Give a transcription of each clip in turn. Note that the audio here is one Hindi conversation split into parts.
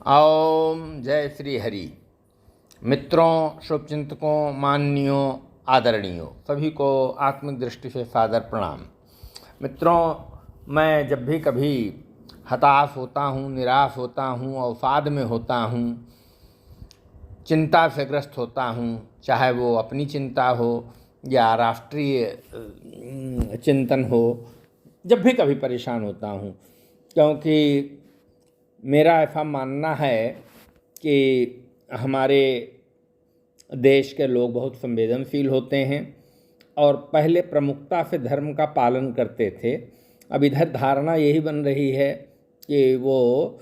ओम जय श्री हरि। मित्रों, शुभचिंतकों, माननीयों, आदरणीयों, सभी को आत्मिक दृष्टि से सादर प्रणाम। मित्रों, मैं जब भी कभी हताश होता हूँ, निराश होता हूँ, अवसाद में होता हूँ, चिंता से ग्रस्त होता हूँ, चाहे वो अपनी चिंता हो या राष्ट्रीय चिंतन हो, जब भी कभी परेशान होता हूँ, क्योंकि मेरा ऐसा मानना है कि हमारे देश के लोग बहुत संवेदनशील होते हैं और पहले प्रमुखता से धर्म का पालन करते थे। अब इधर धारणा यही बन रही है कि वो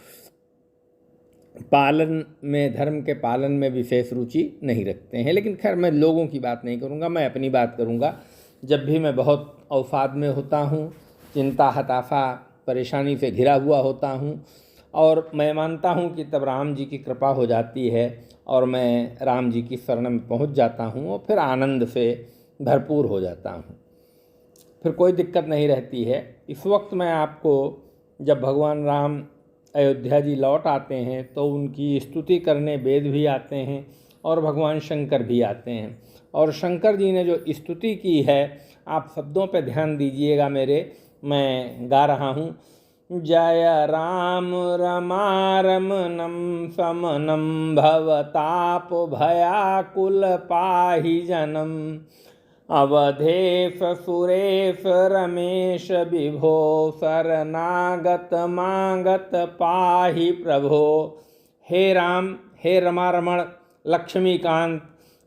पालन में, धर्म के पालन में विशेष रुचि नहीं रखते हैं। लेकिन खैर, मैं लोगों की बात नहीं करूँगा, मैं अपनी बात करूँगा। जब भी मैं बहुत अवसाद में होता हूँ, चिंता, हताशा, परेशानी से घिरा हुआ होता हूँ, और मैं मानता हूँ कि तब राम जी की कृपा हो जाती है और मैं राम जी की शरण में पहुँच जाता हूँ और फिर आनंद से भरपूर हो जाता हूँ। फिर कोई दिक्कत नहीं रहती है। इस वक्त मैं आपको, जब भगवान राम अयोध्या जी लौट आते हैं तो उनकी स्तुति करने वेद भी आते हैं और भगवान शंकर भी आते हैं। और शंकर जी ने जो स्तुति की है, आप शब्दों पर ध्यान दीजिएगा मेरे, मैं गा रहा हूँ। जय राम रमारमणं समनं भवताप भयाकुल पाहि जनम अवधेश सुरेश रमेश विभो शरणागत मागत पाहि प्रभो। हे राम, हे रमारमण लक्ष्मीकांत,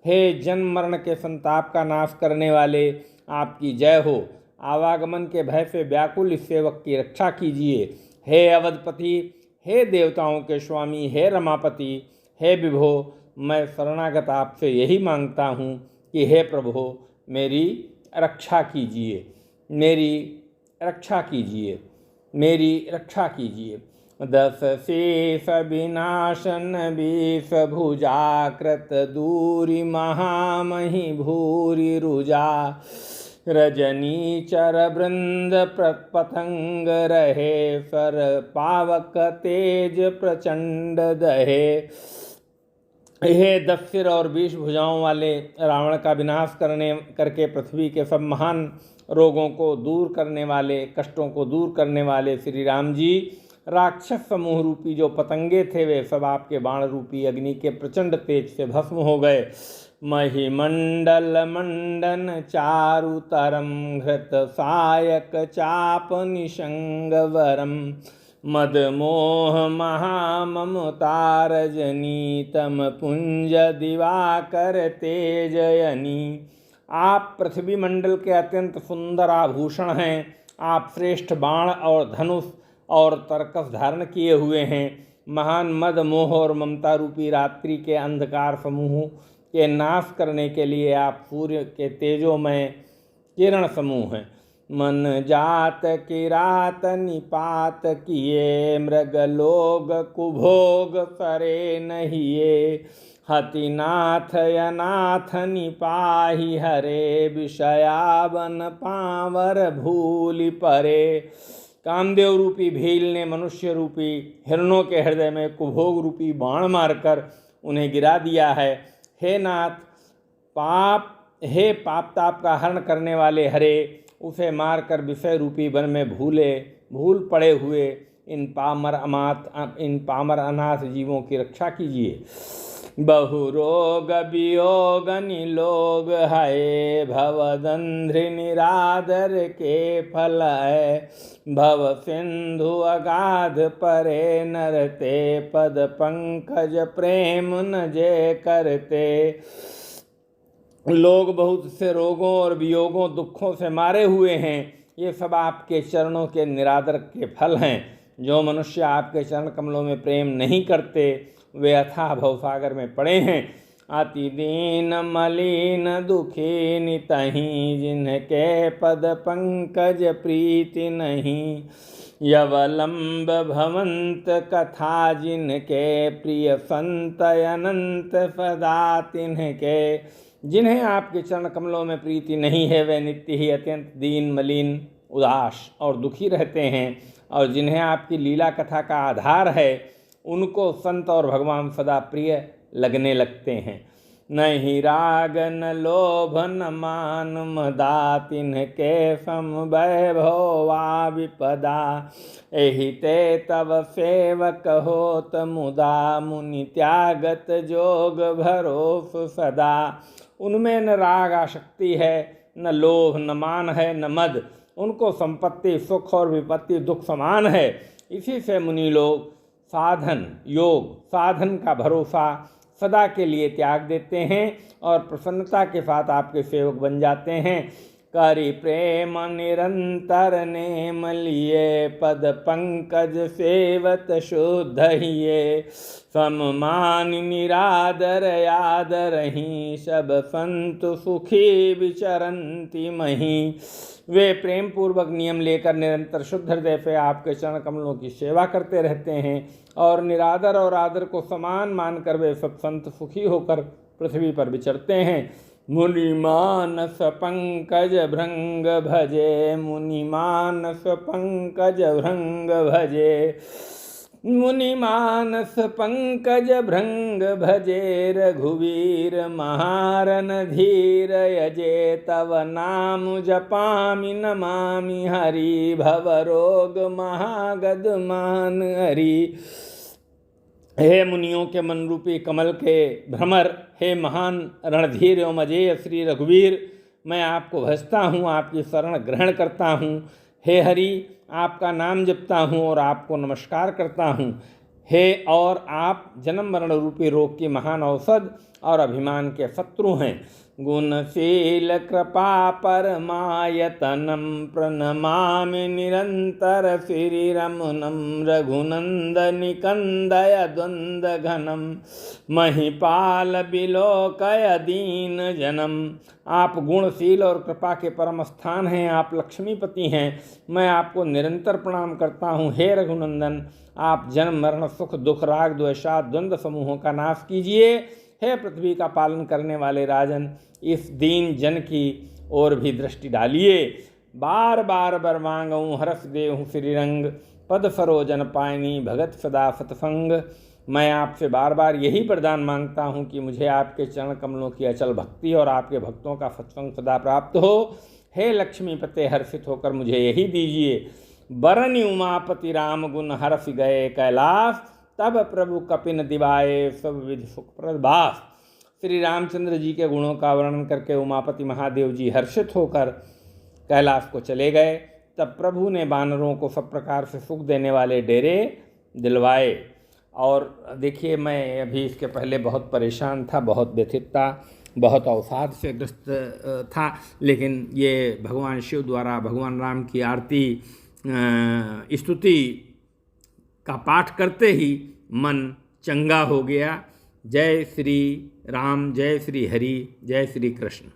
हे जन्म मरण के संताप का नाश करने वाले, आपकी जय हो। आवागमन के भय से व्याकुल इस सेवक की रक्षा कीजिए। हे अवधपति, हे देवताओं के स्वामी, हे रमापति, हे विभो, मैं शरणागत आपसे यही मांगता हूँ कि हे प्रभु, मेरी रक्षा कीजिए, मेरी रक्षा कीजिए, मेरी रक्षा कीजिए। दस शेष विनाशन विष भुजाकृत दूरी महामहि भूरि रुजा रजनीचर वृंद पतंग रहे सर पावक तेज प्रचंड दहे। हे 10 सिर और 20 भुजाओं वाले रावण का विनाश करके पृथ्वी के सब महान रोगों को दूर करने वाले, कष्टों को दूर करने वाले श्री राम जी, राक्षस समूह रूपी जो पतंगे थे वे सब आपके बाण रूपी अग्नि के प्रचंड तेज से भस्म हो गए। महिमंडल मंडन चारुतरम घृत सायक चाप निशंग वरम मद मोह महाममता रजनी तम पुंज दिवाकर तेजयनी। आप पृथ्वी मंडल के अत्यंत सुंदर आभूषण हैं। आप श्रेष्ठ बाण और धनुष और तरकस धारण किए हुए हैं। महान मद मोह और ममता रूपी रात्रि के अंधकार समूह के नाश करने के लिए आप सूर्य के तेजोमय किरण समूह हैं। मन जात किरात निपात किए मृगलोग कुभोग सरे नहिए हतिनाथ यनाथ निपाहि हरे विषयावन पावर भूलि परे। कामदेव रूपी भील ने मनुष्य रूपी हिरणों के हृदय में कुभोग रूपी बाण मारकर उन्हें गिरा दिया है। हे नाथ, हे पाप ताप का हरण करने वाले हरे, उसे मारकर विषय रूपी वन में भूल पड़े हुए इन पामर अनाथ जीवों की रक्षा कीजिए। बहुरोग वियोग निलोग है भवदंध्रि निरादर के फल है भव सिंधु अगाध परे नरते पद पंकज प्रेम न जय करते। लोग बहुत से रोगों और वियोगों, दुखों से मारे हुए हैं। ये सब आपके चरणों के निरादर के फल हैं। जो मनुष्य आपके चरण कमलों में प्रेम नहीं करते वे अथाह भवसागर में पड़े हैं। अति दीन मलिन दुखी नितहीं जिनके पद पंकज प्रीति नहीं। यवलंब भवंत कथा जिनके प्रिय संत अनंत सदा तिन्हके। जिन्हें आपके चरण कमलों में प्रीति नहीं है वे नित्य ही अत्यंत दीन, मलिन, उदास और दुखी रहते हैं। और जिन्हें आपकी लीला कथा का आधार है उनको संत और भगवान सदा प्रिय लगने लगते हैं। नहीं राग न लोभ न मान मदा, तिन्हके सम वैभवा विपदा। एहि ते तब सेवक होत मुदा, मुनि त्यागत जोग भरोस सदा। उनमें न राग आसक्ति है, न लोभ, न मान है, न मद। उनको संपत्ति, सुख और विपत्ति दुख समान है। इसी से मुनि लोग साधन योग, साधन का भरोसा सदा के लिए त्याग देते हैं और प्रसन्नता के साथ आपके सेवक बन जाते हैं। करि प्रेम निरंतर नेम लिए, पद पंकज सेवत शुद्ध हिये। सममान निरादर आदरहि, सब संत सुखी विचरंति मही। वे प्रेम पूर्वक नियम लेकर निरंतर शुद्ध हृदय से आपके चरण कमलों की सेवा करते रहते हैं और निरादर और आदर को समान मानकर वे सब संत सुखी होकर पृथ्वी पर विचरते हैं। मुनि मानस पंकज भृंग भजे, मुनि मानस पंकज भृंग भजे। मुनि मानस पंकज भृंग भजे, रघुवीर महारन धीर यजे। तव नाम जपामि नमामि हरि, भवरोग महागद मान हरि। हे मुनियों के मन रूपी कमल के भ्रमर, हे महान रणधीर एवं अजेय श्री रघुवीर, मैं आपको भजता हूँ, आपकी शरण ग्रहण करता हूँ। हे हरि, आपका नाम जपता हूँ और आपको नमस्कार करता हूँ। हे और आप जन्म मरण रूपी रोग की महान औषध और अभिमान के शत्रु हैं। गुणशील कृपा परमायतनम, प्रणमामि निरंतर श्रीरमणम। रघुनंदनि कंदय द्वंद घनम, महिपाल बिलोकय दीन जनम। आप गुणशील और कृपा के परम स्थान हैं, आप लक्ष्मीपति हैं। मैं आपको निरंतर प्रणाम करता हूँ। हे रघुनंदन, आप जन्म मरण सुख दुख राग द्वेषाद द्वंद्व समूहों का नाश कीजिए। हे पृथ्वी का पालन करने वाले राजन, इस दीन जन की ओर भी दृष्टि डालिए। बार बार बर मांगऊँ हरस देहूँ श्रीरंग, पद सरोजन पायनी भगत सदा सतसंग। मैं आपसे बार बार यही वरदान मांगता हूँ कि मुझे आपके चरण कमलों की अचल भक्ति और आपके भक्तों का सत्संग सदा प्राप्त हो। हे लक्ष्मीपते, हर्षित होकर मुझे यही दीजिए। बरनि उमापति राम गुण हरस गए कैलाश, तब प्रभु कपिन दिवाए सब विधि सुखप्रद बास। श्री रामचंद्र जी के गुणों का वर्णन करके उमापति महादेव जी हर्षित होकर कैलाश को चले गए। तब प्रभु ने वानरों को सब प्रकार से सुख देने वाले डेरे दिलवाए। और देखिए, मैं अभी इसके पहले बहुत परेशान था, बहुत व्यथित था, बहुत अवसाद से ग्रस्त था, लेकिन ये भगवान शिव द्वारा भगवान राम की आरती स्तुति का पाठ करते ही मन चंगा हो गया। जय श्री राम, जय श्री हरि, जय श्री कृष्ण।